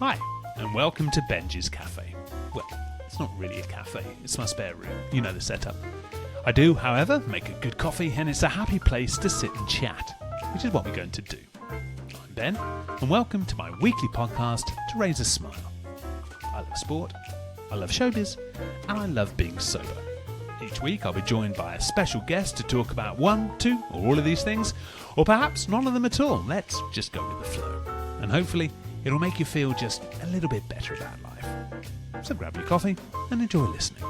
Hi, and welcome to Benji's Cafe. Well, it's not really a cafe, it's my spare room. You know the setup. I do, however, make a good coffee, and it's a happy place to sit and chat, which is what we're going to do. I'm Ben, and welcome to my weekly podcast to raise a smile. I love sport, I love showbiz, and I love being sober. Each week I'll be joined by a special guest to talk about one, two, or all of these things, or perhaps none of them at all. Let's just go with the flow. And hopefully it'll make you feel just a little bit better about life. So grab your coffee and enjoy listening.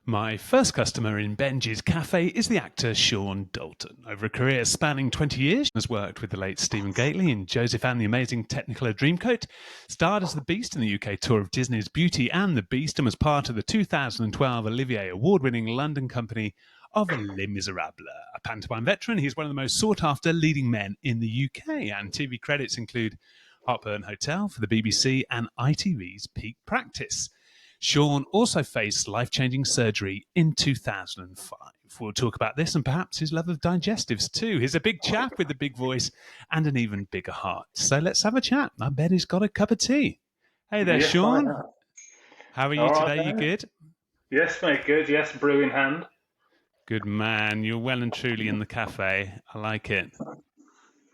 My first customer in Benji's Cafe is the actor Sean Dalton. Over a career spanning 20 years, has worked with the late Stephen Gately in Joseph and the Amazing Technicolor Dreamcoat, starred as the Beast in the UK tour of Disney's Beauty and the Beast, and was part of the 2012 Olivier Award-winning London company of Les Miserables. A pantomime veteran, he's one of the most sought-after leading men in the UK, and TV credits include Heartburn Hotel for the BBC and ITV's Peak Practice. Sean also faced life-changing surgery in 2005. We'll talk about this and perhaps his love of digestives too. He's a big chap with a big voice and an even bigger heart. So let's have a chat. I bet he's got a cup of tea. Hey there, Yes, Sean. I have. How are you All right, today? You then. good? Yes, mate, good. Yes, brew in hand. Good man. You're well and truly in the cafe. I like it.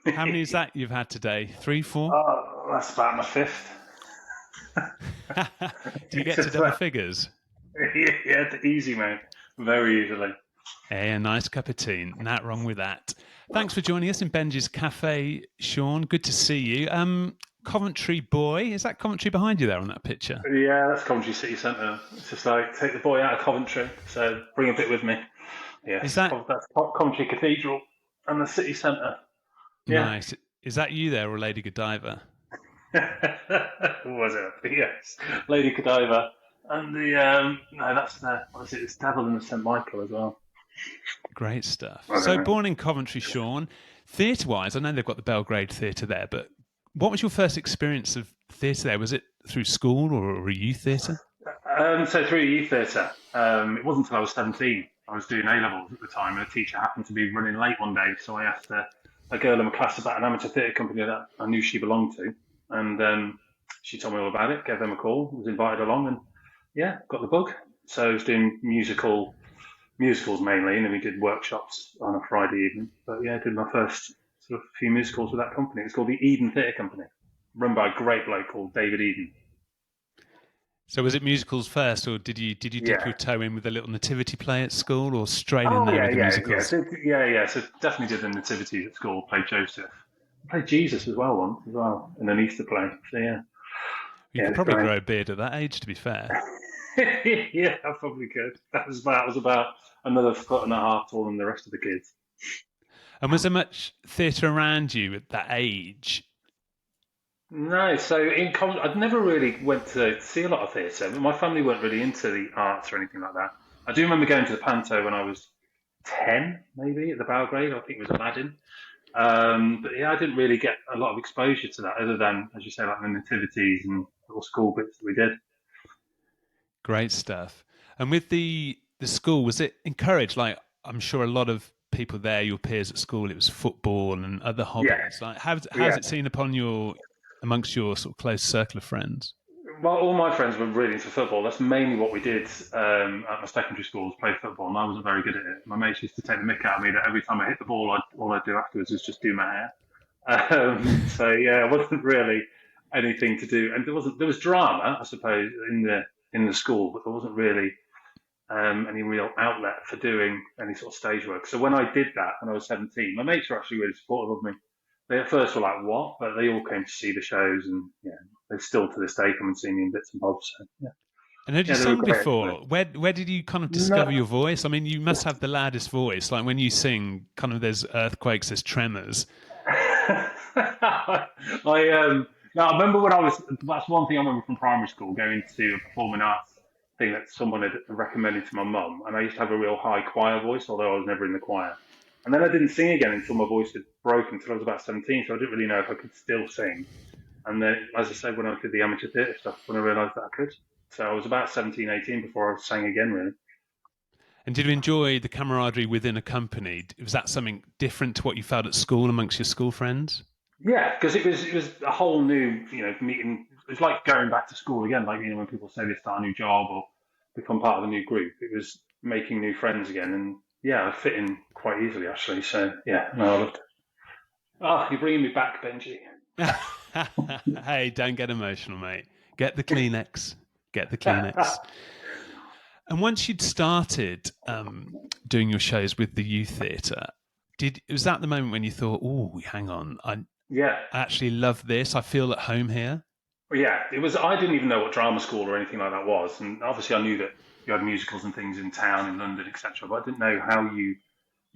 How many is that you've had today? 3, 4? Oh, that's about my fifth. Do you get to double figures? Yeah, easy, mate. Very easily. Hey, a nice cup of tea. Not wrong with that. Thanks for joining us in Benji's Cafe, Sean. Good to see you. Coventry boy. Is that Coventry behind you there on that picture? Yeah, that's Coventry City Centre. It's just like, take the boy out of Coventry, so bring a bit with me. Yeah, Is that that's Coventry Cathedral and the city centre. Yeah. nice? Is that you there or Lady Godiva? What was it? Yes. Lady Godiva. And no, that's what is it? It's Devil in the St. Michael as well. Great stuff. I don't So know. born in Coventry, Sean. Theatre-wise, I know they've got the Belgrade Theatre there, but what was your first experience of theatre there? Was it through school or a youth theatre? So through youth theatre, it wasn't until I was 17. I was doing A-levels at the time, and a teacher happened to be running late one day, so I asked a girl in my class about an amateur theatre company that I knew she belonged to, and she told me all about it, gave them a call, was invited along, and yeah, got the bug. So I was doing musicals mainly, and then we did workshops on a Friday evening. But yeah, I did my first sort of few musicals with that company. It's called the Eden Theatre Company, run by a great bloke called David Eden. So was it musicals first, or did you dip Yeah. your toe in with a little nativity play at school, or straight in Oh there yeah, with the yeah, musicals? yeah. So definitely did the nativity at school. Played Joseph. Played Jesus as well once as well in an Easter play. So yeah, You yeah, could it's probably great. grow a beard at that age, to be fair. Yeah, I probably could. That was about another foot and a half taller than the rest of the kids. And was there much theatre around you at that age? No, so in college, I'd never really went to see a lot of theatre. My family weren't really into the arts or anything like that. I do remember going to the Panto when I was 10, maybe at the Belgrade. I think it was Aladdin. But yeah, I didn't really get a lot of exposure to that, other than, as you say, like the nativities and little school bits that we did. Great stuff. And with the school, was it encouraged? Like, I'm sure a lot of people there, your peers at school, it was football and other Yeah, hobbies. Like, how's yeah. it seen amongst your sort of close circle of friends? Well, all my friends were really into football. That's mainly what we did at my secondary schools, play football, and I wasn't very good at it. My mates used to take the mick out of me that every time I hit the ball, all I'd do afterwards was just do my hair. So yeah, it wasn't really anything to do, and there was drama, I suppose, in the school, but there wasn't really any real outlet for doing any sort of stage work. So when I did that when I was 17, my mates were actually really supportive of me. They at first were like, "What?" But they all came to see the shows, and yeah, they still to this day come and see me in bits and bobs. So yeah, And had you yeah, they were sung great. Actually. before? Where did you kind of discover No, your voice? I mean, you must have the loudest voice. Like when you sing, kind of there's earthquakes, there's tremors. I no, I remember when I was. That's one thing I remember from primary school, going to a performing arts thing that someone had recommended to my mum, and I used to have a real high choir voice, although I was never in the choir. And then I didn't sing again until my voice had broken until I was about 17, so I didn't really know if I could still sing. And then, as I said, when I did the amateur theatre stuff, when I realised that I could. So I was about 17, 18 before I sang again, really. And did you enjoy the camaraderie within a company? Was that something different to what you felt at school amongst your school friends? Yeah, because it was a whole new, meeting. It was like going back to school again, like when people say they start a new job or become part of a new group. It was making new friends again, and yeah, I fit in quite easily actually. So yeah, no, I loved it. Ah, you're bringing me back, Benji. Hey, don't get emotional, mate. Get the Kleenex. Get the Kleenex. And once you'd started doing your shows with the youth theatre, was that the moment when you thought, "Oh, hang on, I Yeah, actually love this. I feel at home here." yeah. It was. I didn't even know what drama school or anything like that was, and obviously I knew that you had musicals and things in town in London, etc. But I didn't know how you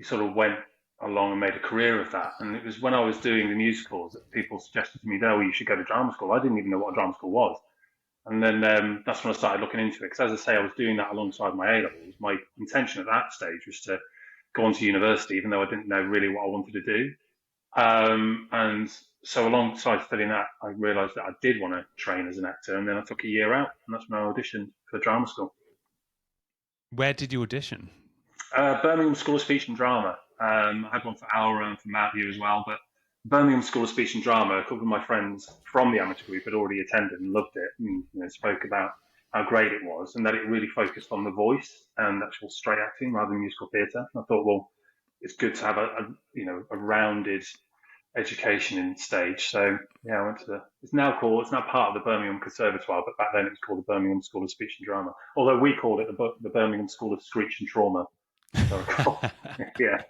sort of went along and made a career of that. And it was when I was doing the musicals that people suggested to me, "Oh, you should go to drama school." I didn't even know what a drama school was. And then that's when I started looking into it. Because as I say, I was doing that alongside my A levels. My intention at that stage was to go on to university, even though I didn't know really what I wanted to do. And so alongside studying that, I realised that I did want to train as an actor. And then I took a year out, and that's when I auditioned for drama school. Where did you audition? Birmingham School of Speech and Drama. I had one for Aura and for Mount as well, but Birmingham School of Speech and Drama, a couple of my friends from the amateur group had already attended and loved it, and spoke about how great it was, and that it really focused on the voice and actual straight acting rather than musical theatre. I thought, well, it's good to have a rounded education in stage. So yeah, I went to it's now part of the Birmingham Conservatoire, but back then it was called the Birmingham School of Speech and Drama. Although we called it the Birmingham School of Screech and Trauma. So yeah,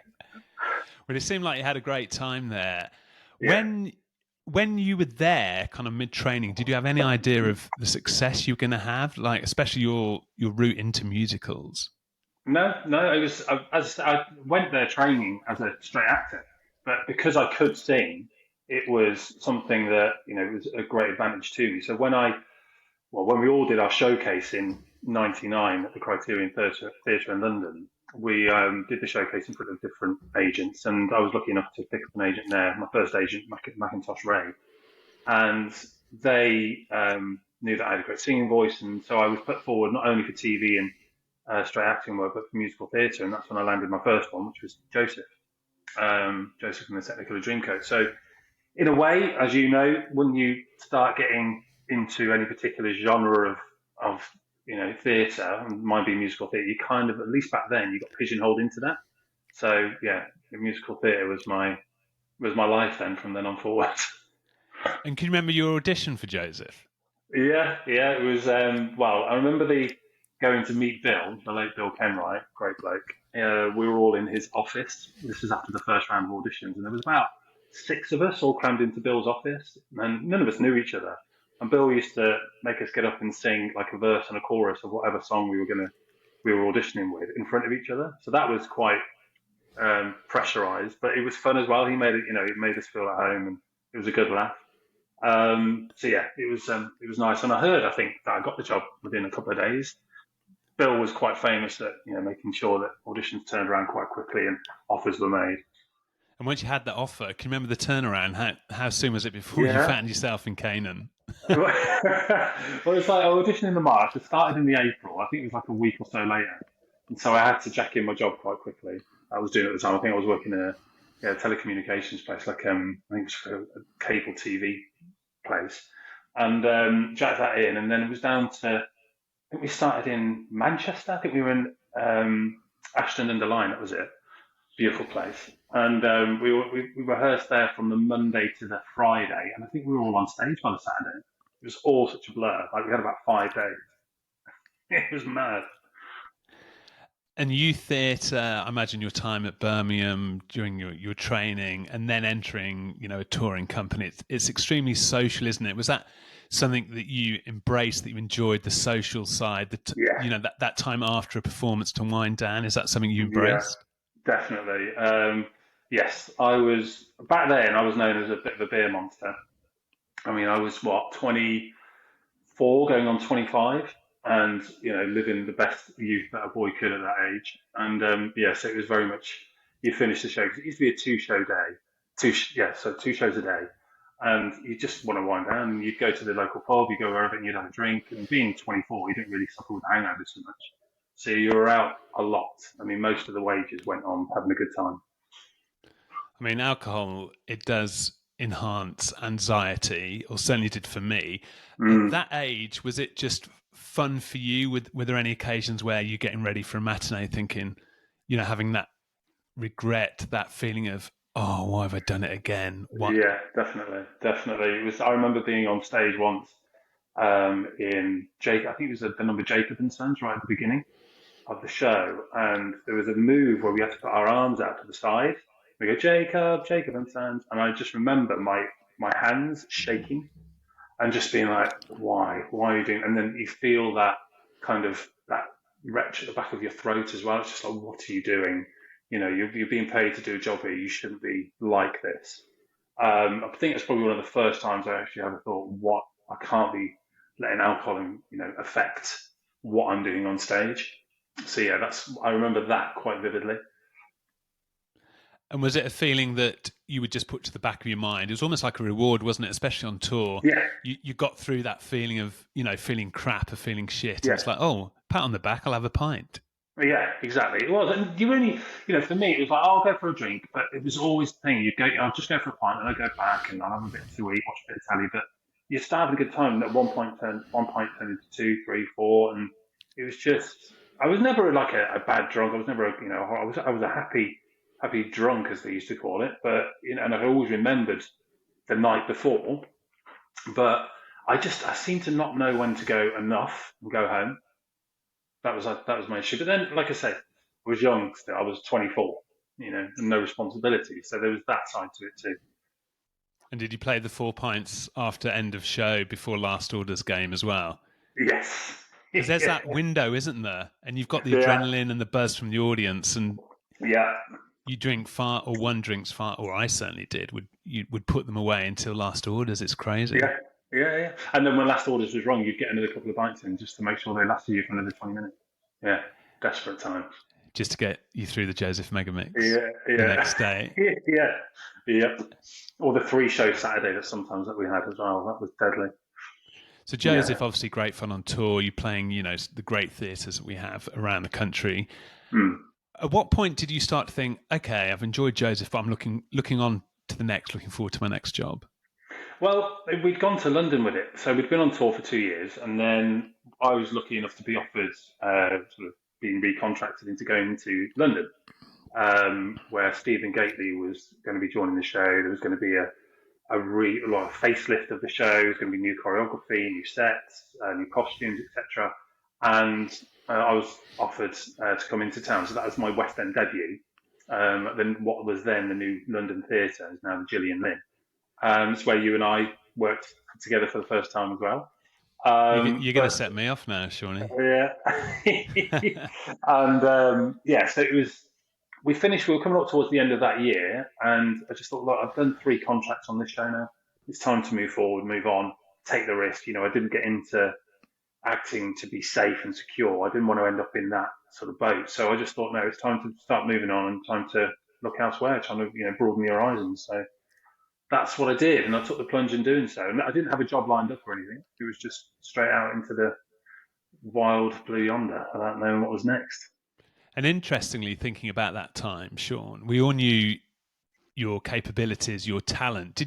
Well, it seemed like you had a great time there. yeah. When you were there, kind of mid training, did you have any idea of the success you were going to have? Like, especially your route into musicals. No, no. I went there training as a straight actor, but because I could sing, it was something that was a great advantage to me. So when we all did our showcase in '99 at the Criterion Theatre in London, we did the showcase in front of different agents, and I was lucky enough to pick up an agent there. My first agent, Macintosh Ray, and they knew that I had a great singing voice, and so I was put forward not only for TV and straight acting work, but for musical theatre, and that's when I landed my first one, which was Joseph, Joseph and the Technicolor Dreamcoat. So, in a way, as you know, when you start getting into any particular genre of theatre, and mine being musical theatre, you kind of, at least back then, you got pigeonholed into that. So yeah, the musical theatre was my life then from then on forward. And can you remember your audition for Joseph? Yeah, yeah, it was. Well, I remember going to meet Bill, the late Bill Kenwright, great bloke. We were all in his office. This was after the first round of auditions, and there was about six of us all crammed into Bill's office, and none of us knew each other. And Bill used to make us get up and sing like a verse and a chorus of whatever song we were auditioning with in front of each other. So that was quite pressurized, but it was fun as well. He made it made us feel at home, and it was a good laugh. So yeah, it was nice. And I think that I got the job within a couple of days. Bill was quite famous at making sure that auditions turned around quite quickly and offers were made. And once you had that offer, can you remember the turnaround? How soon was it before you Yeah. found yourself in Canaan? Well, it's like I auditioned in the March. It started in the April. I think it was like a week or so later, and so I had to jack in my job quite quickly. I was doing it at the time. I think I was working in a telecommunications place, like I think it was a cable TV place, and jacked that in. And then it was down to I think we started in Manchester. I think we were in Ashton under Lyne. That was it. Beautiful place. And we rehearsed there from the Monday to the Friday, and I think we were all on stage by the Saturday. It was all such a blur. Like we had about 5 days. It was mad. And youth theatre, I imagine your time at Birmingham during your training and then entering, a touring company. It's extremely social, isn't it? Was that something that you embraced, that you enjoyed, the social side, Yeah, that time after a performance to wind down? Is that something you yeah, embraced? definitely. Yes, I was back then. I was known as a bit of a beer monster. I mean, I was what 24, going on 25, and living the best youth that a boy could at that age. And yes, it was very much you finish the show because it used to be a two-show day, so 2 shows a day, and you just want to wind down. And you'd go to the local pub, you go wherever, and you'd have a drink. And being 24, you didn't really suffer with hangovers so much. So you were out a lot. I mean, most of the wages went on having a good time. I mean, alcohol, it does enhance anxiety, or certainly did for me. At Mm. that age, was it just fun for you? Were there any occasions where you're getting ready for a matinee thinking, having that regret, that feeling of, oh, why have I done it again? What? Yeah, definitely, definitely. It was. I remember being on stage once in Jake. I think it was the number Jacob and Sons right at the beginning of the show, and there was a move where we had to put our arms out to the side. We go Jacob, Jacob and Sons, and I just remember my hands shaking and just being like, why are you doing? And then you feel that kind of that retch at the back of your throat as well. It's just like, what are you doing? You're being paid to do a job here. You shouldn't be like this. I think it's probably one of the first times I actually ever thought, what I can't be letting alcohol, affect what I'm doing on stage. So yeah, I remember that quite vividly. And was it a feeling that you would just put to the back of your mind? It was almost like a reward, wasn't it? Especially on tour. Yeah, You got through that feeling of, feeling crap or feeling shit. And yeah. it's like, oh, pat on the back, I'll have a pint. Yeah, exactly. It was, and you only, for me, it was like, oh, I'll go for a drink, but it was always the thing. I'll just go for a pint, and I'll go back, and I'll have a bit to eat, watch a bit of telly. But you start having a good time. And at one pint turned into two, three, four, and it was just. I was never like a bad drunk. I was never, I was a happy drunk, as they used to call it. But and I always remembered the night before. But I seemed to not know when to go enough and go home. That was my issue. But then, like I say, I was young still. I was 24, and no responsibility. So there was that side to it too. And did you play the 4 pints after end of show before last orders game as well? Yes. Because there's that window, isn't there? And you've got the Yeah. adrenaline and the buzz from the audience, and Yeah. you drink far, or one drinks far, or I certainly did. You would put them away until last orders. It's crazy. Yeah. Yeah. Yeah. And then when last orders was wrong, you'd get another couple of bites in just to make sure they lasted you for another 20 minutes. Yeah. Desperate times. Just to get you through the Joseph Megamix Yeah. the Yeah. next day. Yeah. Yeah. Or the 3 show Saturday that we had as well. That was deadly. So Joseph, obviously great fun on tour. You're playing, the great theatres that we have around the country. Mm. At what point did you start to think, okay, I've enjoyed Joseph, but I'm looking on to the next, looking forward to my next job? Well, we'd gone to London with it. So we'd been on tour for 2 years, and then I was lucky enough to be offered sort of being recontracted into going to London, where Stephen Gately was going to be joining the show. There was going to be a lot of facelift of the show. There's going to be new choreography, new sets, new costumes, etc. And I was offered to come into town. So that was my West End debut. Then what was then the new London Theatre is now the Gillian Lynn. It's where you and I worked together for the first time as well. You're going to set me off now, Shawnee. Yeah. And so it was. We finished. We were coming up towards the end of that year, and I just thought, look, I've done 3 contracts on this show now. It's time to move forward, move on, take the risk. I didn't get into acting to be safe and secure. I didn't want to end up in that sort of boat. So I just thought, no, it's time to start moving on and time to look elsewhere, trying to broaden the horizons. So that's what I did, and I took the plunge in doing so. And I didn't have a job lined up or anything. It was just straight out into the wild blue yonder without knowing what was next. And interestingly, thinking about that time, Sean, we all knew your capabilities, your talent.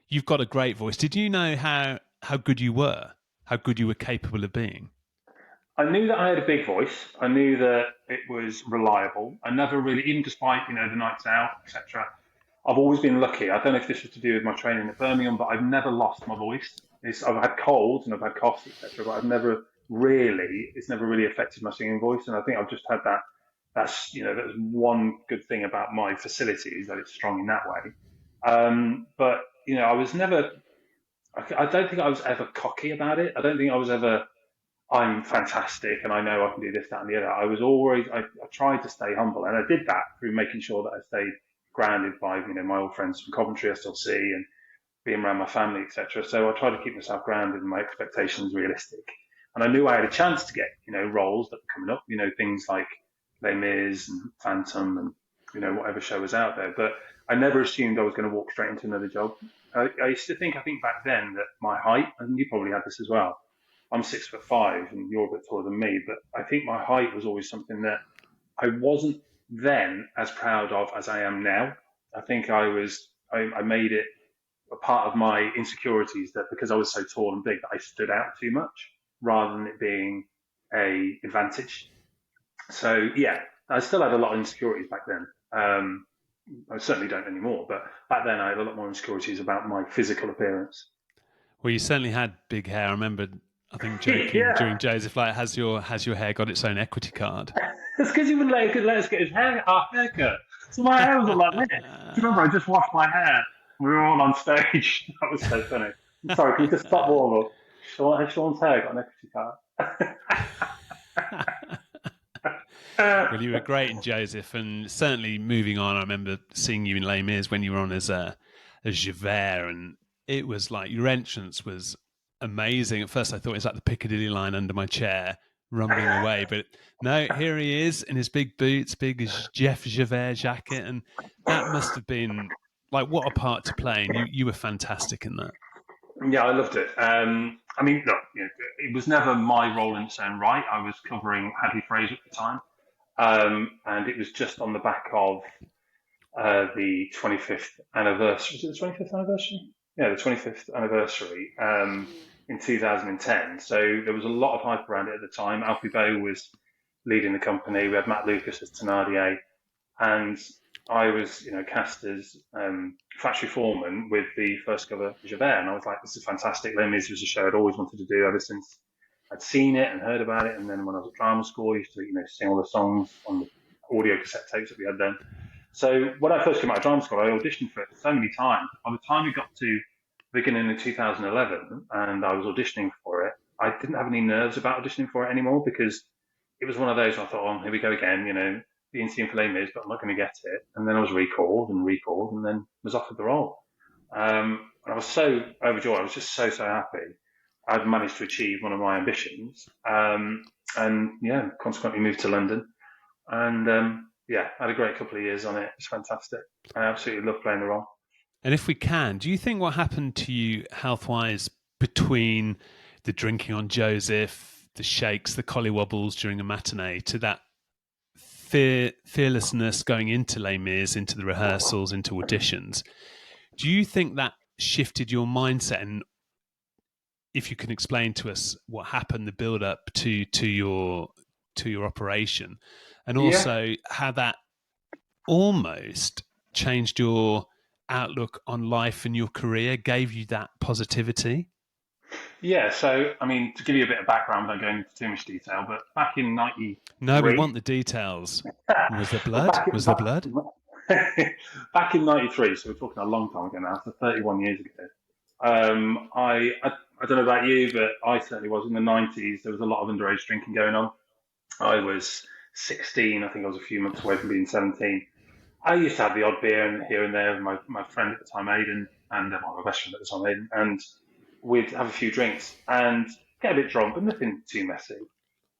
You've got a great voice. Did you know how good you were, how good you were capable of being? I knew that I had a big voice. I knew that it was reliable. I never really, even despite the nights out, etc. I've always been lucky. I don't know if this was to do with my training at Birmingham, but I've never lost my voice. I've had colds and I've had coughs, etc. But it's never really affected my singing voice. And I think I've just had that. That's one good thing about my facility is that it's strong in that way. But I was never. I don't think I was ever cocky about it. I don't think I was ever. I'm fantastic and I know I can do this, that, and the other. I was always. I tried to stay humble, and I did that through making sure that I stayed grounded by my old friends from Coventry I still see, and being around my family, etc. So I tried to keep myself grounded and my expectations realistic. And I knew I had a chance to get roles that were coming up. Things like Les Mis and Phantom and whatever show was out there. But I never assumed I was going to walk straight into another job. I used to think, I think back then that my height, and you probably had this as well. I'm 6'5", and you're a bit taller than me, but I think my height was always something that I wasn't then as proud of as I am now. I think I made it a part of my insecurities that because I was so tall and big, that I stood out too much rather than it being a advantage. So yeah, I still had a lot of insecurities back then. I certainly don't anymore, but back then I had a lot more insecurities about my physical appearance. Well, you certainly had big hair. I remember, I think, joking Yeah, during Joseph, like, has your hair got its own equity card? it's because he wouldn't let us get our haircut. So my hair was all like this. Do you remember? I just washed my hair. We were all on stage. That was so funny. Sorry, can we just stop all of Sean's hair got an equity card. Well, you were great in Joseph, and certainly moving on. I remember seeing you in Les Mis when you were on as Javert, and it was like your entrance was amazing. At first, I thought it was like the Piccadilly line under my chair, rumbling away. But no, here he is in his big boots, big as Jeff Javert jacket, and that must have been like what a part to play. And you were fantastic in that. Yeah, I loved it. I mean, look, it was never my role in its own right. I was covering Hadley Fraser at the time, and it was just on the back of the 25th anniversary. Was it the 25th anniversary? Yeah, the 25th anniversary in 2010. So there was a lot of hype around it at the time. Alfie Boe was leading the company. We had Matt Lucas as Thenardier, and I was, cast as factory foreman with the first cover Javert, and I was like, "This is fantastic." Les Mis was a show I'd always wanted to do ever since I'd seen it and heard about it. And then when I was at drama school, I used to, sing all the songs on the audio cassette tapes that we had then. So when I first came out of drama school, I auditioned for it so many times. By the time it got to the beginning of 2011, and I was auditioning for it, I didn't have any nerves about auditioning for it anymore because it was one of those. I thought, "Oh, here we go again," the interview for Les Mis, but I'm not going to get it. And then I was recalled, and then was offered the role. And I was so overjoyed. I was just so happy. I'd managed to achieve one of my ambitions, and yeah, consequently moved to London, and yeah, had a great couple of years on it. It was fantastic. I absolutely love playing the role. And if we can, do you think what happened to you health wise between the drinking on Joseph, the shakes, the collywobbles during a matinee, to that fearlessness going into Les Mis, into the rehearsals, into auditions, do you think that shifted your mindset? And if you can explain to us what happened, the build up to your operation, and Yeah, also how that almost changed your outlook on life and your career, gave you that positivity? yeah. So, I mean, to give you a bit of background without going into too much detail, but back in No, we '93, want the details. Was there but blood? Was there blood? back in '93, so we're talking a long time ago now, so 31 years ago. I don't know about you, but I certainly was in the '90s. There was a lot of underage drinking going on. I was 16. I think I was a few months away from being 17. I used to have the odd beer and here and there with my friend at the time, Aidan, and my best friend at the time, Aidan, and we'd have a few drinks and get a bit drunk, but nothing too messy.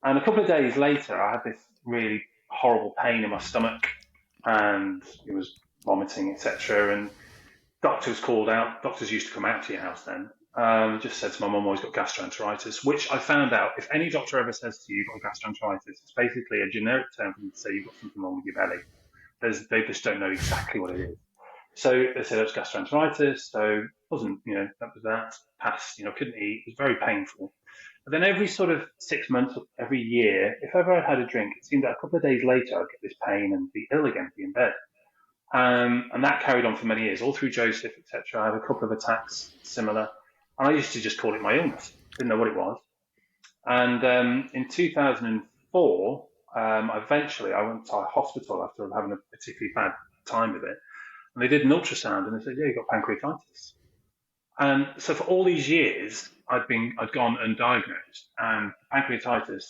And a couple of days later, I had this really horrible pain in my stomach, and it was vomiting, etc. And doctor was called out. Doctors used to come out to your house then. Just said to my mum, always got gastroenteritis, which I found out if any doctor ever says to you you've got gastroenteritis, it's basically a generic term for them to say you've got something wrong with your belly. They just don't know exactly what it is. So they said it was gastroenteritis. So it wasn't, that was that. Passed, couldn't eat. It was very painful. But then every sort of 6 months, every year, if ever I had a drink, it seemed that a couple of days later I'd get this pain and be ill again, be in bed. And that carried on for many years, all through Joseph, etc. I had a couple of attacks similar. And I used to just call it my illness. Didn't know what it was. And in 2004, eventually I went to a hospital after having a particularly bad time with it. And they did an ultrasound and they said, "Yeah, you've got pancreatitis." And so for all these years, I'd gone undiagnosed, and pancreatitis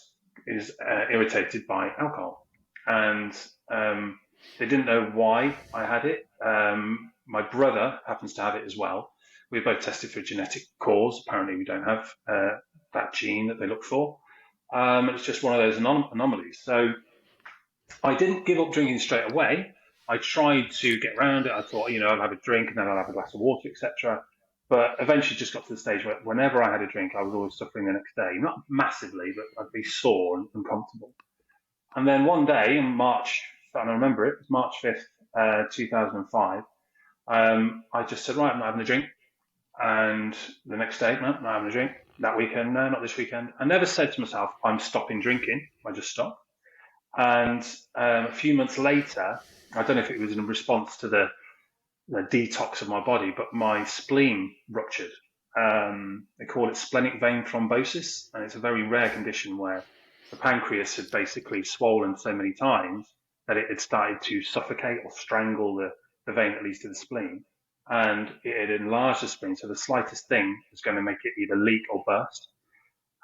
is irritated by alcohol, and they didn't know why I had it. My brother happens to have it as well. We both tested for a genetic cause. Apparently, we don't have that gene that they look for. It's just one of those anomalies. So I didn't give up drinking straight away, I tried to get around it. I thought, I'll have a drink and then I'll have a glass of water, etc. But eventually just got to the stage where whenever I had a drink, I was always suffering the next day. Not massively, but I'd be sore and uncomfortable. And then one day in March, and I remember it was March 5th, 2005, I just said, right, I'm not having a drink. And the next day, no, not having a drink. That weekend, no, not this weekend. I never said to myself, I'm stopping drinking. I just stopped. And a few months later, I don't know if it was in response to the detox of my body, but my spleen ruptured. They call it splenic vein thrombosis, and it's a very rare condition where the pancreas had basically swollen so many times that it had started to suffocate or strangle the vein that leads to the spleen. And it had enlarged the spleen, so the slightest thing was going to make it either leak or burst.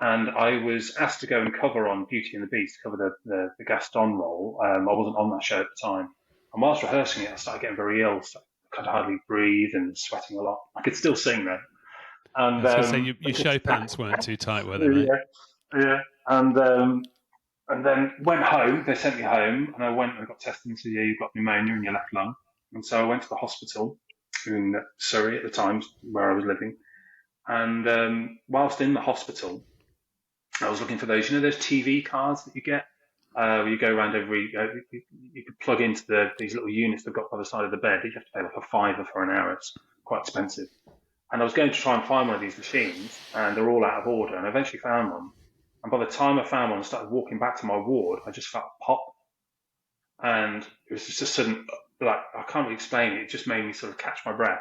And I was asked to go and cover on Beauty and the Beast, cover the Gaston role. I wasn't on that show at the time. And whilst rehearsing it, I started getting very ill. So I could hardly breathe and sweating a lot. I could still sing though. And I was going to say, your show pants weren't too tight, were they, mate? Yeah. And then went home. They sent me home, and I went and got tested and said, yeah, you've got pneumonia in your left lung. And so I went to the hospital in Surrey at the time, where I was living. And whilst in the hospital, I was looking for those, those TV cards that you get, where you go around you could plug into these little units they've got by the side of the bed. You have to pay like £5 for an hour. It's quite expensive. And I was going to try and find one of these machines, and they're all out of order. And I eventually found one. And by the time I found one and started walking back to my ward, I just felt a pop. And it was just a sudden, I can't really explain it. It just made me sort of catch my breath.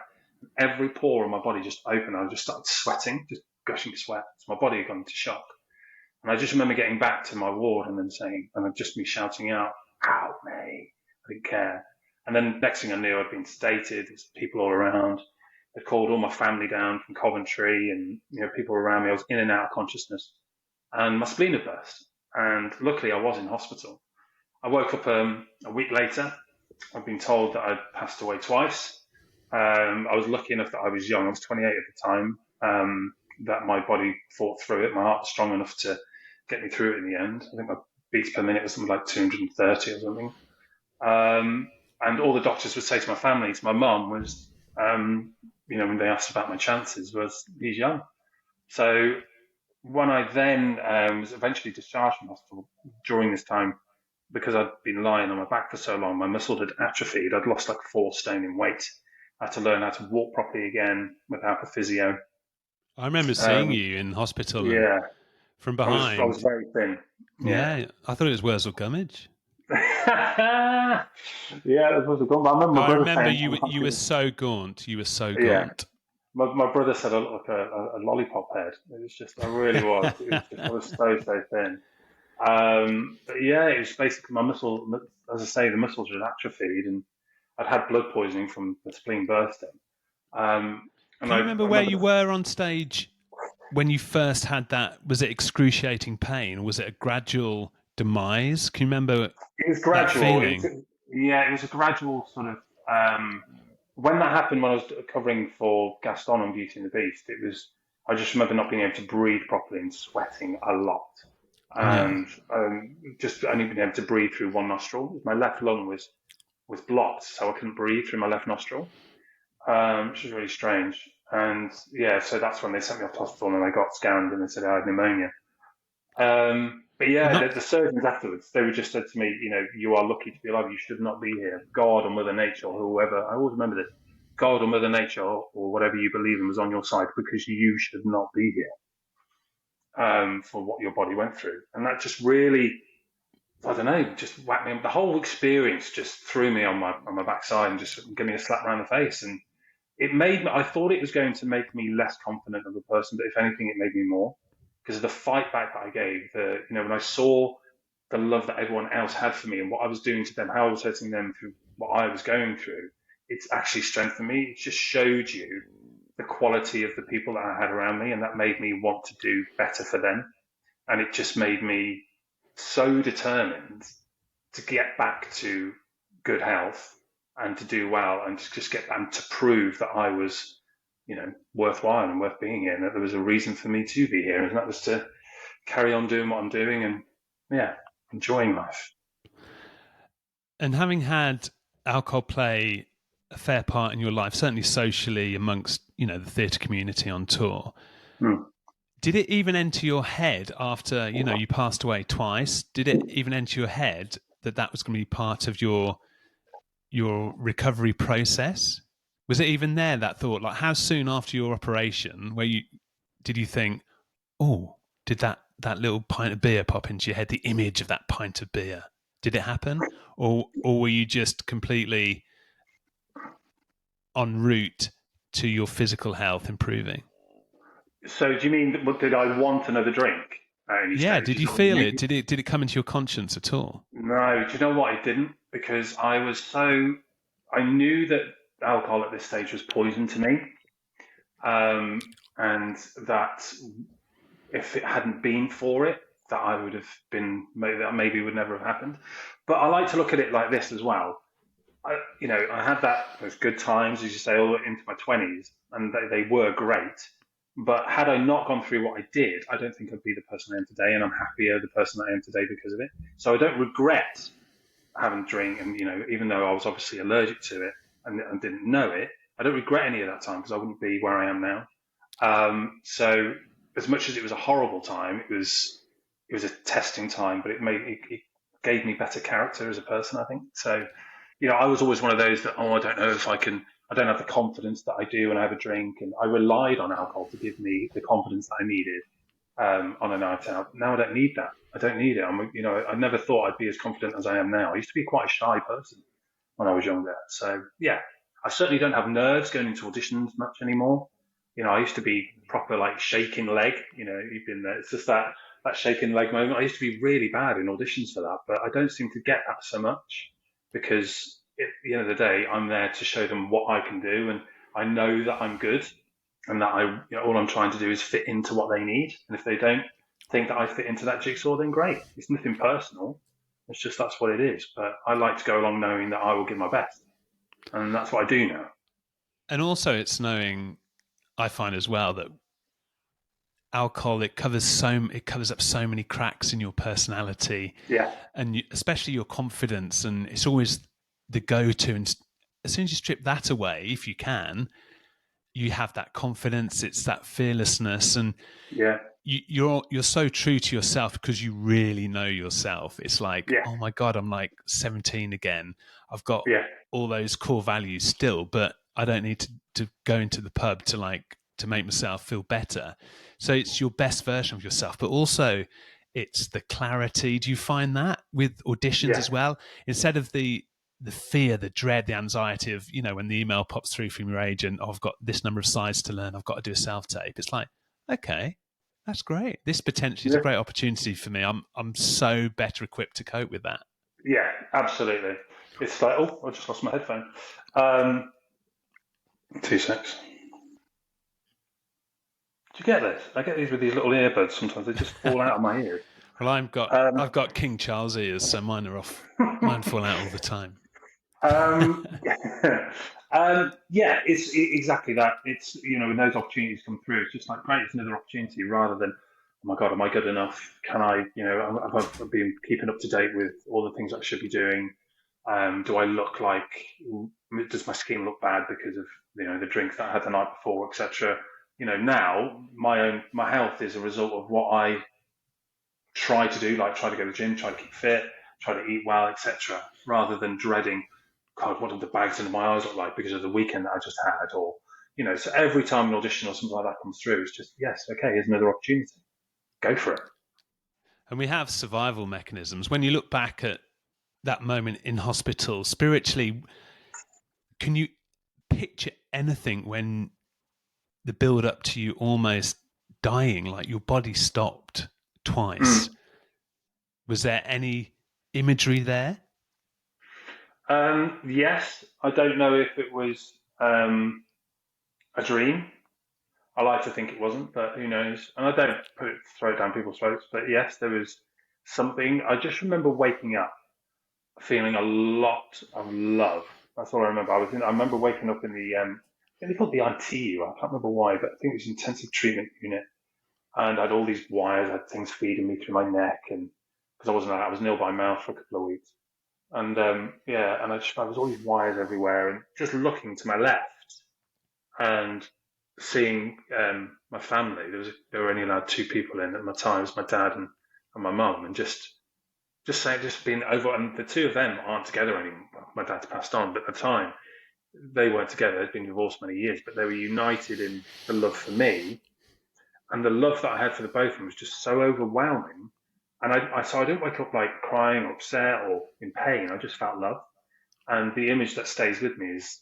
Every pore in my body just opened. I just started sweating, just gushing sweat. So my body had gone into shock. And I just remember getting back to my ward and then just me shouting out, "Help me!" I didn't care. And then next thing I knew, I'd been sedated. There's people all around. They'd called all my family down from Coventry, and people around me. I was in and out of consciousness, and my spleen had burst. And luckily, I was in hospital. I woke up a week later. I'd been told that I'd passed away twice. I was lucky enough that I was young. I was 28 at the time. That my body fought through it. My heart was strong enough to get me through it in the end. I think my beats per minute was something like 230 or something. And all the doctors would say to my family, to my mum, was, when they asked about my chances, was he's young. So when I then was eventually discharged from hospital during this time, because I'd been lying on my back for so long, my muscle had atrophied. I'd lost like 4 stone in weight. I had to learn how to walk properly again without a physio. I remember seeing you in hospital. Yeah. From behind. I was very thin. Yeah. I thought it was Wurzel Gummidge. Yeah, it was Wurzel Gummidge. I remember you were so gaunt. You were so gaunt. Yeah. My brother said I looked like a lollipop head. It was just, I really was. I was so thin. But yeah, it was basically my muscle, as I say, the muscles had atrophied, and I'd had blood poisoning from the spleen bursting. Can you remember where you were on stage when you first had that? Was it excruciating pain? Was it a gradual demise? Can you remember? It was gradual. It was a gradual sort of. When that happened, when I was covering for Gaston on Beauty and the Beast, I just remember not being able to breathe properly and sweating a lot, and just only being able to breathe through one nostril. My left lung was blocked, so I couldn't breathe through my left nostril, which was really strange. And yeah, so that's when they sent me off to hospital, and I got scanned, and they said I had pneumonia. But yeah, the surgeons afterwards, they just said to me, you are lucky to be alive. You should not be here. God or Mother Nature or whoever, I always remember this, God or Mother Nature or whatever you believe in was on your side, because you should not be here for what your body went through. And that just really, I don't know, just whacked me. The whole experience just threw me on my backside and just gave me a slap around the face. And it made me, I thought it was going to make me less confident of a person, but if anything, it made me more. Because of the fight back that I gave, when I saw the love that everyone else had for me and what I was doing to them, how I was hurting them through what I was going through, it's actually strengthened me. It just showed you the quality of the people that I had around me, and that made me want to do better for them. And it just made me so determined to get back to good health and to do well and to just get them to prove that I was worthwhile and worth being here, and that there was a reason for me to be here, and that was to carry on doing what I'm doing and enjoying life. And having had alcohol play a fair part in your life, certainly socially amongst, the theatre community on tour. Hmm. Did it even enter your head after, you passed away twice? Did it even enter your head that that was going to be part of your recovery process? Was it even there, that thought? Like, how soon after your operation did you think, oh, did that little pint of beer pop into your head, the image of that pint of beer? Did it happen? Or were you just completely en route to your physical health improving? So do you mean, did I want another drink at any Yeah, stage? did Is you that what you feel mean? it? Did it come into your conscience at all? No, do you know what? I didn't, because I knew that alcohol at this stage was poison to me, and that if it hadn't been for it, that I would have been, that maybe would never have happened. But I like to look at it like this as well. I had those good times, as you say, all into my 20s, and they were great. But had I not gone through what I did, I don't think I'd be the person I am today, and I'm happier the person I am today because of it. So I don't regret having a drink, and even though I was obviously allergic to it and didn't know it, I don't regret any of that time because I wouldn't be where I am now. So as much as it was a horrible time, it was a testing time, but it gave me better character as a person, I think. So I was always one of those that, I don't know if I can, I don't have the confidence that I do when I have a drink. And I relied on alcohol to give me the confidence that I needed on a night out. Now I don't need that. I don't need it. I never thought I'd be as confident as I am now. I used to be quite a shy person when I was younger. So yeah, I certainly don't have nerves going into auditions much anymore. I used to be proper like shaking leg. You've been there. It's just that shaking leg moment. I used to be really bad in auditions for that, but I don't seem to get that so much because at the end of the day, I'm there to show them what I can do, and I know that I'm good, and that all I'm trying to do is fit into what they need. And if they don't think that I fit into that jigsaw, then great. It's nothing personal. It's just that's what it is. But I like to go along knowing that I will give my best, and that's what I do now. And also, it's knowing, I find as well, that alcohol, it covers up so many cracks in your personality, Yeah, and especially your confidence, and it's always the go-to. And as soon as you strip that away, if you can, you have that confidence, it's that fearlessness, and yeah, you're so true to yourself because you really know yourself. It's like, yeah, oh my god, I'm like 17 again. I've got yeah, all those core values still, but I don't need to go into the pub to make myself feel better. So it's your best version of yourself, but also it's the clarity. Do you find that with auditions yeah. as well? Instead of the fear, the dread, the anxiety of, when the email pops through from your agent, oh, I've got this number of sides to learn, I've got to do a self tape. It's like, okay, that's great. This potentially is a Yeah. great opportunity for me. I'm so better equipped to cope with that. Yeah, absolutely. It's like, oh, I just lost my headphone. Um, 2 secs. Do you get this? I get these with these little earbuds. Sometimes they just fall out of my ears. Well, I've Um, got King Charles ears, so mine are off. Mine fall out all the time. yeah, yeah, it's exactly that. It's when those opportunities come through, it's just like great, it's another opportunity rather than, oh my god, am I good enough? Can I, have I been keeping up to date with all the things I should be doing? Do I look like? Does my skin look bad because of the drinks that I had the night before, etc. Now my health is a result of what I try to do, like try to go to the gym, try to keep fit, try to eat well, etc., rather than dreading, God, what did the bags under my eyes look like because of the weekend that I just had, or so every time an audition or something like that comes through, it's just yes, okay, here's another opportunity, go for it. And we have survival mechanisms. When you look back at that moment in hospital, spiritually, can you picture anything when the build up to you almost dying, like your body stopped twice? Mm. Was there any imagery there? Yes, I don't know if it was a dream. I like to think it wasn't, but who knows? And I don't throw it down people's throats, but yes, there was something. I just remember waking up feeling a lot of love. That's all I remember. I remember waking up in I think they called the ITU. I can't remember why, but I think it was intensive treatment unit. And I had all these wires, I had things feeding me through my neck, and because I was ill by mouth for a couple of weeks. And yeah, and I was always wires everywhere, and just looking to my left and seeing my family. There were only allowed two people in at my time. It was my dad and my mum, and just saying, just being over. And the two of them aren't together anymore. Well, my dad's passed on, but at the time they weren't together. They'd been divorced many years, but they were united in the love for me, and the love that I had for the both of them was just so overwhelming. And so I didn't wake up like crying or upset or in pain. I just felt love. And the image that stays with me is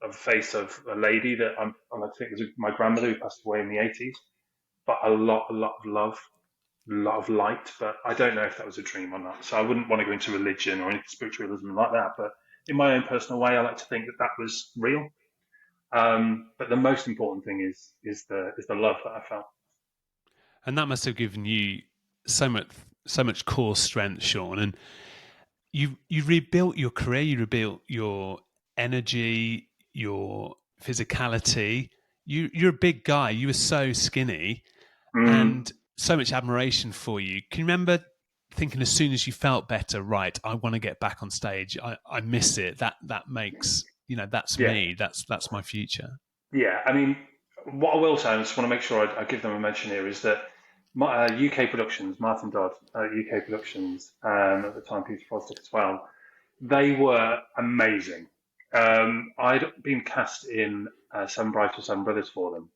a face of a lady that I think it was my grandmother who passed away in the 80s, but a lot of love, a lot of light. But I don't know if that was a dream or not. So I wouldn't want to go into religion or any spiritualism like that. But in my own personal way, I like to think that that was real. But the most important thing is the love that I felt. And that must have given you so much core strength, Sean. And you rebuilt your career, you rebuilt your energy, your physicality. You're a big guy. You were so skinny, Mm, and so much admiration for you. Can you remember thinking as soon as you felt better, right? I want to get back on stage. I miss it. That makes that's yeah, me. That's my future. yeah. I mean, what I will say, I just want to make sure I give them a mention here, is that UK Productions, Martin Dodd, UK Productions, at the time Peter Fosdick as well, they were amazing. I'd been cast in Seven Brides for Seven Brothers for them,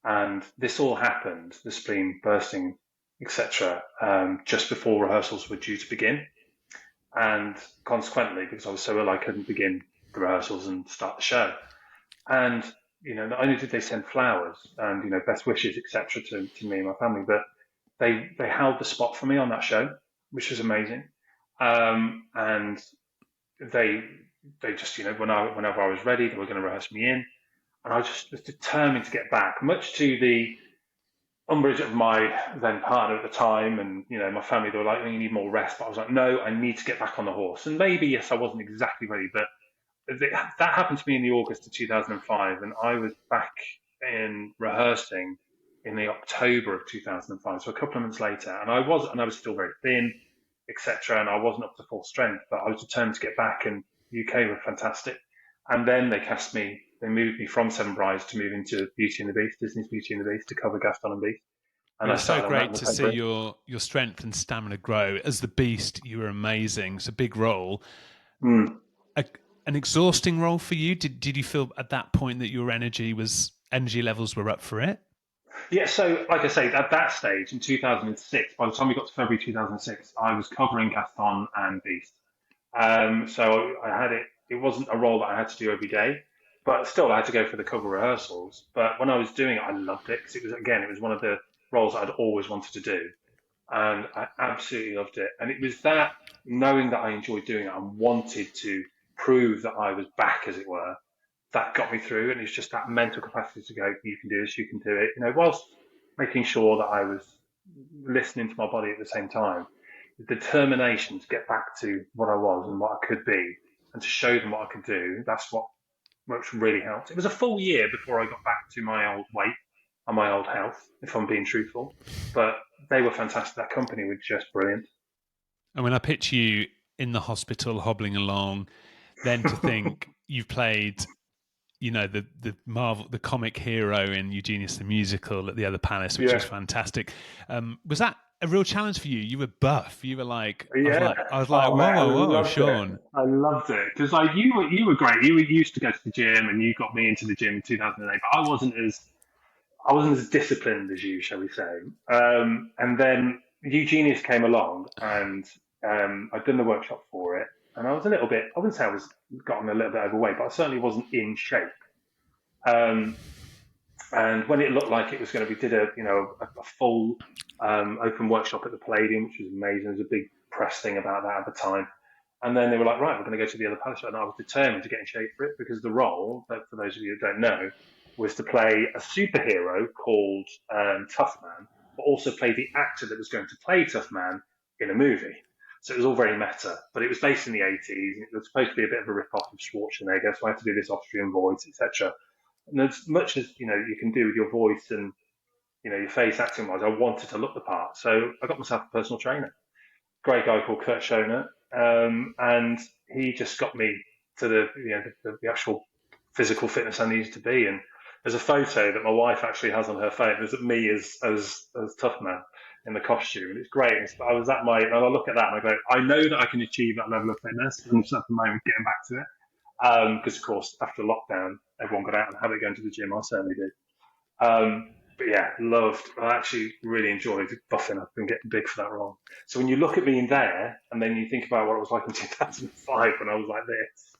and this all happened, the spleen bursting, etc., just before rehearsals were due to begin. And consequently, because I was so ill, I couldn't begin the rehearsals and start the show. And not only did they send flowers and best wishes, etc., to me and my family, but they held the spot for me on that show, which was amazing. And they they just whenever I was ready, they were going to rehearse me in, and I just was determined to get back, much to the umbrage of my then partner at the time, and my family. They were like, "Oh, you need more rest," but I was like, "No, I need to get back on the horse." And maybe yes, I wasn't exactly ready, but that happened to me in the August of 2005, and I was back in rehearsing in the October of 2005, so a couple of months later, and I was still very thin, etc., and I wasn't up to full strength, but I was determined to get back, and UK were fantastic. And then they moved me from Seven Brides to move into Beauty and the Beast, Disney's Beauty and the Beast, to cover Gaston and Beast, and Well, I it's so started on that in great the to see temporary. your strength and stamina grow. As the Beast, you were amazing. It's a big role. Mm. A, an exhausting role for you. Did you feel at that point that your energy levels were up for it? Yeah, so like I say, at that stage in 2006, by the time we got to February 2006, I was covering Gaston and Beast. So I had it. It wasn't a role that I had to do every day, but still I had to go for the cover rehearsals. But when I was doing it, I loved it because it was one of the roles I'd always wanted to do, and I absolutely loved it. And it was that knowing that I enjoyed doing it and wanted to prove that I was back, as it were, that got me through. And it's just that mental capacity to go, you can do this, you can do it. Whilst making sure that I was listening to my body at the same time, the determination to get back to what I was and what I could be, and to show them what I could do. That's what really helped. It was a full year before I got back to my old weight and my old health, if I'm being truthful. But they were fantastic. That company was just brilliant. And when I picture you in the hospital hobbling along, then to think you've played, the comic hero in Eugenius the Musical at the Other Palace, which was Yeah, fantastic. Was that a real challenge for you? You were buff. You were like, yeah. I was like, Oh whoa, man, I whoa, whoa, loved it. Sean. I loved it because like you were great. You used to go to the gym, and you got me into the gym in 2008. But I wasn't as disciplined as you, shall we say. And then Eugenius came along, and I'd done the workshop for it, and I was a little bit. I wouldn't say I was gotten a little bit overweight, but I certainly wasn't in shape. Um, and when it looked like it was going to be, did a full open workshop at the Palladium, which was amazing. There was a big press thing about that at the time. And then they were like, right, we're going to go to the other palace. And I was determined to get in shape for it because the role, that for those of you who don't know, was to play a superhero called Tough Man, but also play the actor that was going to play Tough Man in a movie. So it was all very meta, but it was based in the 80s. It was supposed to be a bit of a rip-off of Schwarzenegger, so I had to do this Austrian voice, etc. And as much as you can do with your voice and your face acting wise, I wanted to look the part. So I got myself a personal trainer, great guy called Kurt Schoner. and he just got me to the actual physical fitness I needed to be. And there's a photo that my wife actually has on her phone. There's me as Tough Man in the costume, and it's great. I was at and I look at that and I go, I know that I can achieve that level of fitness. I'm just at the moment getting back to it, because of course after lockdown everyone got out and had it going to the gym. I certainly did. But yeah, I actually really enjoyed buffing up and getting big for that role. So when you look at me in there and then you think about what it was like in 2005 when I was like this,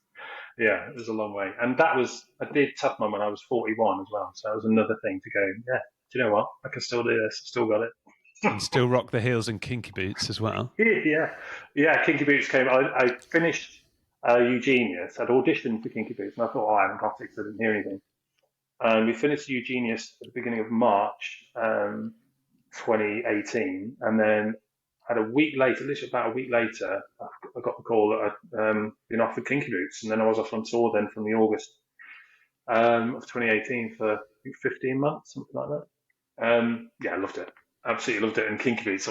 yeah, it was a long way. And I did Tough Mum when I was 41 as well. So that was another thing to go, yeah, do you know what? I can still do this. I've still got it. And still rock the heels and kinky boots as well. Yeah. Yeah, Kinky Boots came. I finished Eugenius. I'd auditioned for Kinky Boots and I thought, I haven't got it because I didn't hear anything. We finished Eugenius at the beginning of March 2018, and then had a week later, literally about a week later, I got the call that I'd been offered Kinky Boots, and then I was off on tour then from the August of 2018 for I think 15 months, something like that. Yeah, I loved it. Absolutely loved it. And Kinky Boots,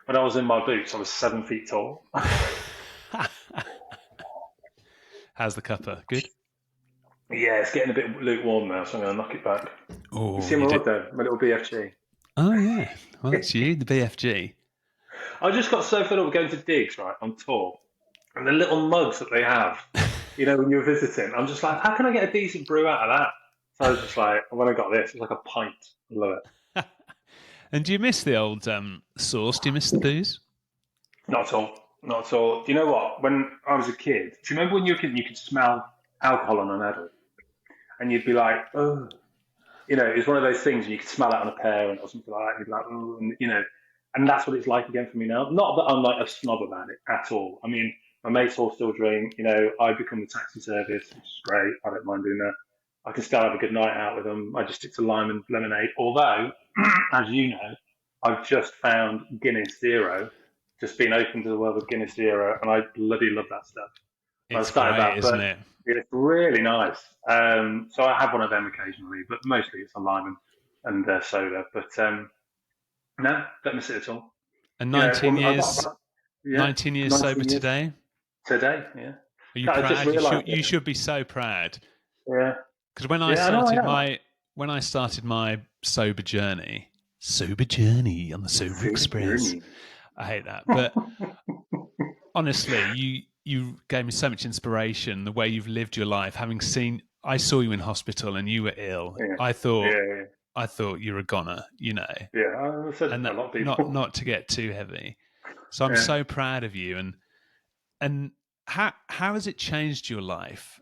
when I was in my boots, I was 7 feet tall. How's the cuppa? Good? Yeah, it's getting a bit lukewarm now, so I'm going to knock it back. Oh, You see my rod there, my little BFG. Oh, yeah. Well, that's you, the BFG. I just got so fed up with going to digs, right, on tour, and the little mugs that they have, when you're visiting. I'm just like, how can I get a decent brew out of that? So I was just like, when I got this, it's like a pint. I love it. And do you miss the old sauce? Do you miss the booze? Not at all. Not at all. Do you know what? When I was a kid, do you remember when you were a kid and you could smell alcohol on an adult? And you'd be like, oh, it's one of those things you could smell it on a parent or something like that. And you'd be like, oh, and that's what it's like again for me now. Not that I'm like a snob about it at all. I mean, my mates all still drink. I become the taxi service, which is great. I don't mind doing that. I can still have a good night out with them. I just stick to lime and lemonade. Although, as you know, I've just found Guinness Zero, just been open to the world of Guinness Zero, and I bloody love that stuff. It's great, isn't it? It's really nice. So I have one of them occasionally, but mostly it's a lime and soda. But no, don't miss it at all. And 19 years, 19 years 19 sober years today. Today, yeah. Are you proud? You should be so proud. Yeah. Because when I started my sober journey on the Sober Express, I hate that, but honestly, you gave me so much inspiration. The way you've lived your life, I saw you in hospital and you were ill. Yeah. I thought you're a goner, Yeah, I said and a lot of people. not to get too heavy. So I'm so proud of you. And how has it changed your life?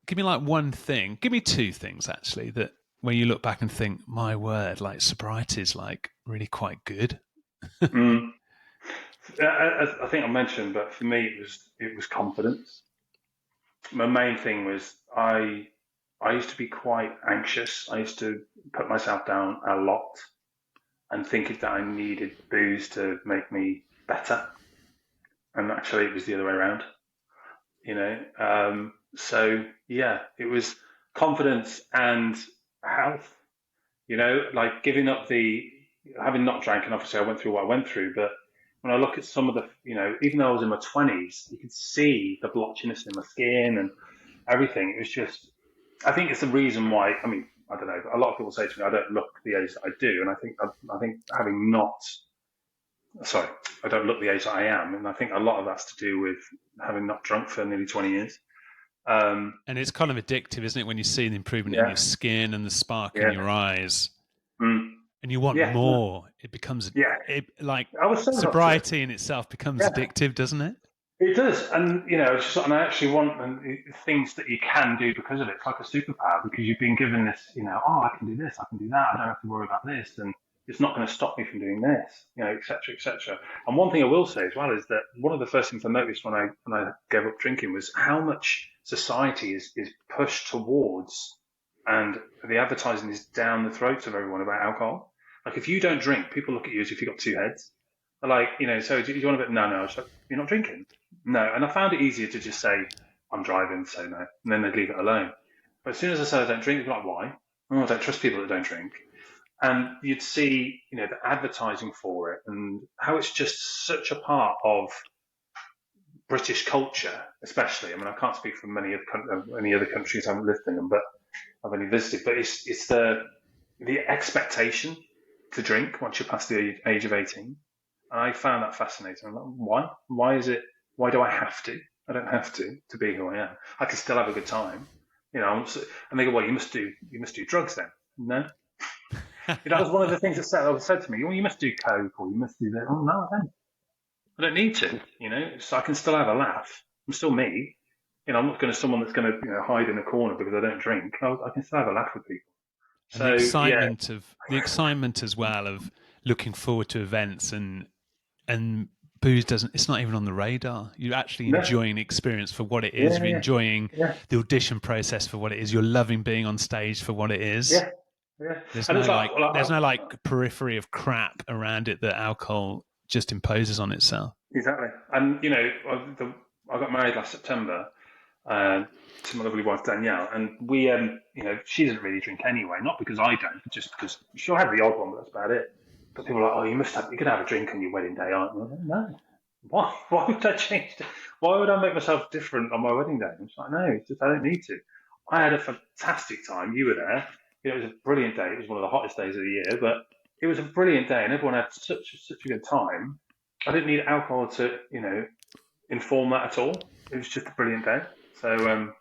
Give me like one thing. Give me two things actually that when you look back and think, my word, like sobriety is like really quite good. I think I mentioned, but for me it was confidence. My main thing was I used to be quite anxious. I used to put myself down a lot and thinking that I needed booze to make me better. And actually it was the other way around, So yeah, it was confidence and health, like giving up having not drank, and obviously I went through what I went through, but when I look at some of the, even though I was in my 20s, you could see the blotchiness in my skin and everything. It was just, I think it's the reason why, I mean, I don't know, a lot of people say to me, I don't look the age that I do. And I think I don't look the age that I am. And I think a lot of that's to do with having not drunk for nearly 20 years. And it's kind of addictive, isn't it, when you see the improvement in your skin and the spark in your eyes, and you want more. It becomes sobriety in itself becomes addictive, doesn't it? It does, and and I actually want things that you can do because of it. It's like a superpower because you've been given this, I can do this, I can do that, I don't have to worry about this, and it's not going to stop me from doing this, et cetera, et cetera. And one thing I will say as well is that one of the first things I noticed when I gave up drinking was how much society is pushed towards, and the advertising is down the throats of everyone about alcohol. Like if you don't drink, people look at you as if you've got two heads. They're like, so do you want a bit? No. It's like, you're not drinking. No. And I found it easier to just say, I'm driving, so no. And then they'd leave it alone. But as soon as I said I don't drink, they're like, why? Oh, I don't trust people that don't drink. And you'd see, the advertising for it and how it's just such a part of British culture, especially. I mean, I can't speak for any other countries. I haven't lived in them, but I've only visited. But it's the expectation to drink once you're past the age of 18. And I found that fascinating. I'm like, why? Why is it? Why do I have to? I don't have to be who I am. I can still have a good time, And they go, well, you must do drugs then. No, that was one of the things that said to me, well, you must do coke or you must do that. Oh no, I don't. I don't need to. So I can still have a laugh. I'm still me. I'm not going to someone that's going to hide in a corner because I don't drink. I can still have a laugh with people. And the excitement as well of looking forward to events and booze it's not even on the radar. You're actually enjoying the experience for what it is. You're enjoying the audition process for what it is. You're loving being on stage for what it is. Yeah. Yeah. There's no periphery of crap around it that alcohol just imposes on itself. Exactly. And, I got married last September to my lovely wife, Danielle, and we, she doesn't really drink anyway, not because I don't, but just because she'll have the odd one, but that's about it. But people are like, oh, you could have a drink on your wedding day, aren't you? Like, no. Why would I change that? Why would I make myself different on my wedding day? I'm like, no, I don't need to. I had a fantastic time. You were there. It was a brilliant day. It was one of the hottest days of the year, but it was a brilliant day, and everyone had such a good time. I didn't need alcohol to, inform that at all. It was just a brilliant day. So,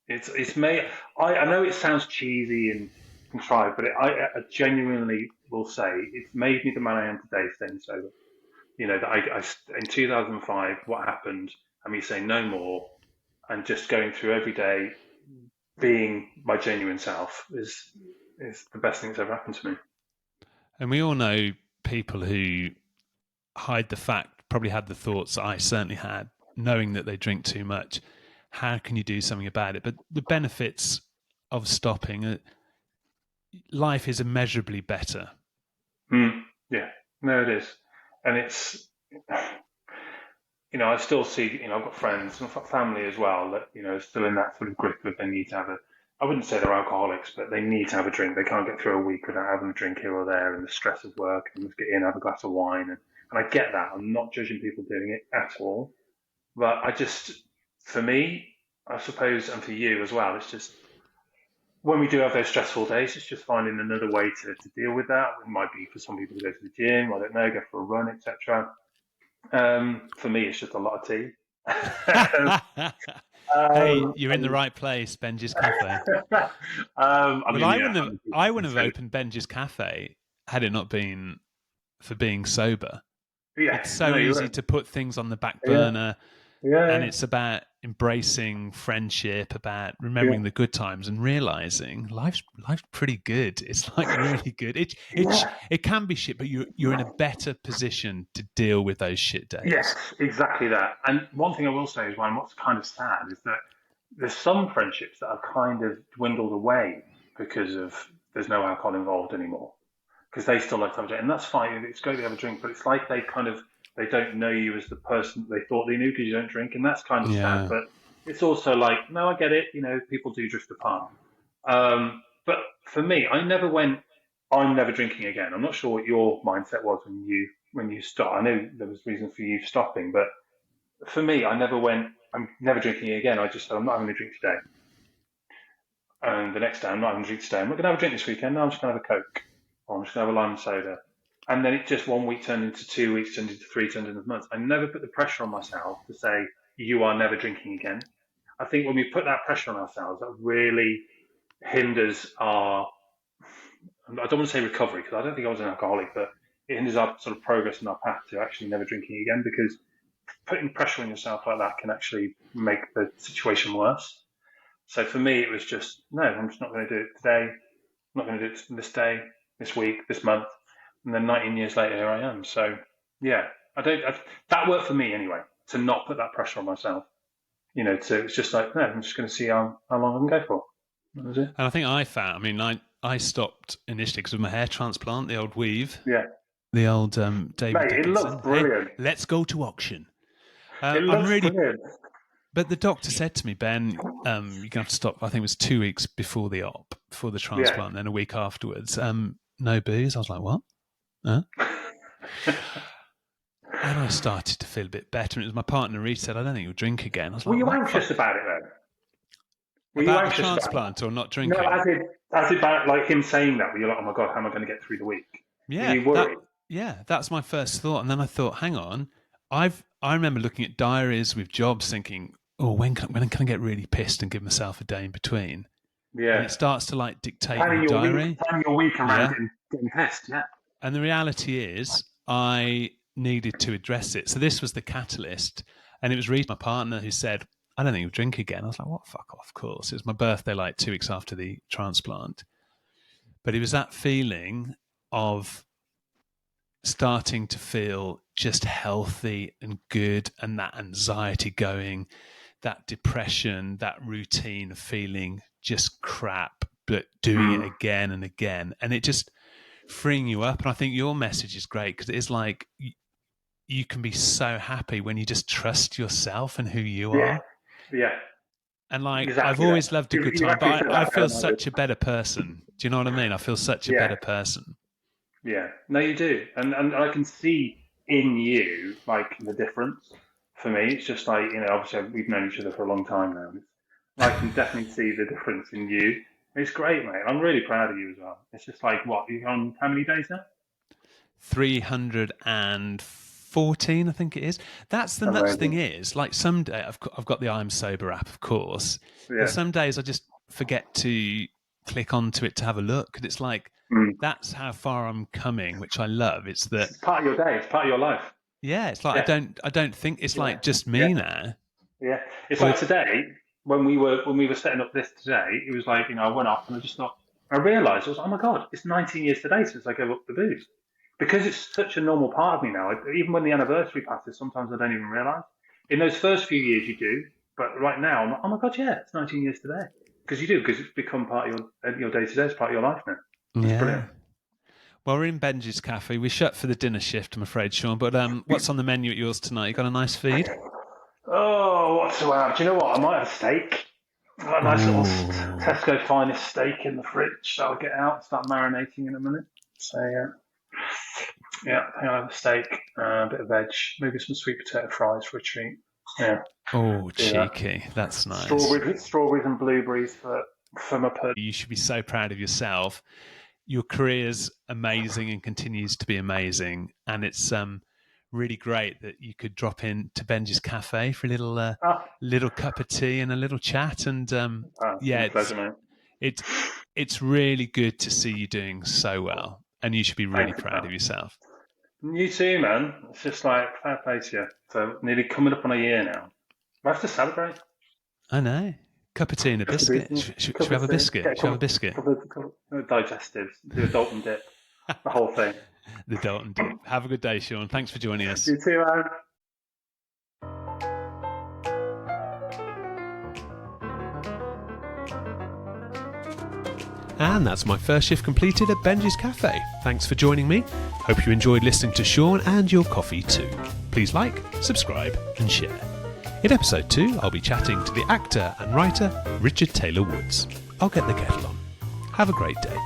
it's made. I know it sounds cheesy and contrived, but I genuinely will say it's made me the man I am today, staying sober. That I in 2005, what happened, and me saying no more, and just going through every day, being my genuine self is the best thing that's ever happened to me. And we all know people who hide the fact, probably had the thoughts I certainly had, knowing that they drink too much. How can you do something about it? But the benefits of stopping, life is immeasurably better. Yeah, no, it is. And it's, I still see, I've got friends and family as well that, still in that sort of grip of they need to have I wouldn't say they're alcoholics, but they need to have a drink. They can't get through a week without having a drink here or there, and the stress of work, and just get in, have a glass of wine. And I get that. I'm not judging people doing it at all. But for me, I suppose, and for you as well, it's just, when we do have those stressful days, it's just finding another way to deal with that. It might be for some people to go to the gym, I don't know, go for a run, etc. For me, it's just a lot of tea. Hey, you're in the right place, Benji's Cafe. I wouldn't have opened Benji's Cafe had it not been for being sober. Yeah, it's so easy to put things on the back burner. And it's about embracing friendship, about remembering the good times and realizing life's pretty good. It's like really good. It can be shit, but you're in a better position to deal with those shit days. Yes, exactly that. And one thing I will say is, what's kind of sad is that there's some friendships that are kind of dwindled away because of there's no alcohol involved anymore. Because they still like to have a drink, and that's fine. It's great to have a drink, but it's like they don't know you as the person they thought they knew because you don't drink, and that's kind of sad. But it's also like, no, I get it. People do drift apart. But for me, I never went, I'm never drinking again. I'm not sure what your mindset was when you stopped. I know there was reason for you stopping, but for me, I never went, I'm never drinking again. I just said, I'm not having a drink today. And the next day, I'm not having a drink today. I'm not going to have a drink this weekend. No, I'm just going to have a Coke. Or I'm just going to have a lime soda. And then it just 1 week turned into 2 weeks, turned into 3, turned into a month. I never put the pressure on myself to say, you are never drinking again. I think when we put that pressure on ourselves, that really hinders our, I don't want to say recovery, because I don't think I was an alcoholic, but it hinders our sort of progress in our path to actually never drinking again, because putting pressure on yourself like that can actually make the situation worse. So for me, it was just, no, I'm just not going to do it today. I'm not going to do it this day, this week, this month. And then 19 years later, here I am. So, yeah, that worked for me anyway, to not put that pressure on myself. It's just like, no, I'm just going to see how long I can go for. That was it. And I think I stopped initially because of my hair transplant, the old weave. Yeah. The old David Dickinson. It looks brilliant. Hey, let's go to auction. It looks brilliant. But the doctor said to me, Ben, you're going to have to stop. I think it was 2 weeks before the transplant, and then a week afterwards. No booze. I was like, what? Huh? And I started to feel a bit better. And it was my partner, Reece, said, I don't think you'll drink again. I was Were like, you what anxious fuck? about it then? Were you About the anxious about it? transplant or not drinking? No, as in about like him saying that, were you like, oh my God, how am I going to get through the week? Yeah, Were you worried? that's my first thought. And then I thought, hang on, I remember looking at diaries with jobs thinking, oh, when can I get really pissed and give myself a day in between? Yeah. And it starts to like dictate Planning your diary. planning your week around Yeah. getting pissed, yeah. And the reality is I needed to address it. So this was the catalyst. And it was Reece, my partner, who said, I don't think you'll drink again. I was like, what? Fuck off, of course. It was my birthday like 2 weeks after the transplant. But it was that feeling of starting to feel just healthy and good, and that anxiety going, that depression, that routine of feeling just crap, but doing it again and again. And it just freeing you up. And I think your message is great because it is like you can be so happy when you just trust yourself and who you are. Yeah. And like, Exactly I've always loved a good time, actually but said I that, feel haven't I? such a better person. Do you know what I mean? I feel such a better person. Yeah, no, you do, and I can see in you like the difference. For me, it's just like obviously we've known each other for a long time now. I can definitely see the difference in you. It's great, mate. I'm really proud of you as well. It's just like what you're on how many days now? 314, I think it is. That's the nuts Amazing. thing is, like some day I've got the I'm Sober app, of course. Yeah. But some days I just forget to click onto it to have a look, and it's like that's how far I'm coming, which I love. It's that It's part of your day. It's part of your life. yeah. It's like I don't think it's like just me now. Yeah, it's like today when we were setting up this today. It was like I went off and I just thought I realised I was oh my God, it's 19 years today since I gave up the booze because it's such a normal part of me now. Even when the anniversary passes, sometimes I don't even realise. In those first few years, you do, but right now I'm like, oh my God, yeah, it's 19 years today because you do because it's become part of your day to day. It's part of your life now. It's brilliant. Well, we're in Benji's Cafe. We shut for the dinner shift, I'm afraid, Sean. But what's on the menu at yours tonight? You got a nice feed? Oh, what's the wow? Do you know what? I might have a steak. I've got a nice little Tesco finest steak in the fridge that I'll get out and start marinating in a minute. So, I think I'll have a steak, a bit of veg, maybe some sweet potato fries for a treat. Yeah. Oh, cheeky. That's nice. Strawberries and blueberries for my pudding. You should be so proud of yourself. Your career's amazing and continues to be amazing. And it's really great that you could drop in to Benji's Cafe for a little cup of tea and a little chat. And pleasure, mate. It's really good to see you doing so well. And you should be really proud of yourself. You too, man. It's just like fair play to you. So nearly coming up on a year now. We have to celebrate. I know. Cup of tea and a biscuit. Should we have a biscuit? Should we have a biscuit? Digestives. Do a Dalton dip. The whole thing. The Dalton dip. Have a good day, Sean. Thanks for joining us. You too, Aaron. And that's my first shift completed at Benji's Cafe. Thanks for joining me. Hope you enjoyed listening to Sean and your coffee too. Please like, subscribe and share. In episode 2, I'll be chatting to the actor and writer Richard Taylor Woods. I'll get the kettle on. Have a great day.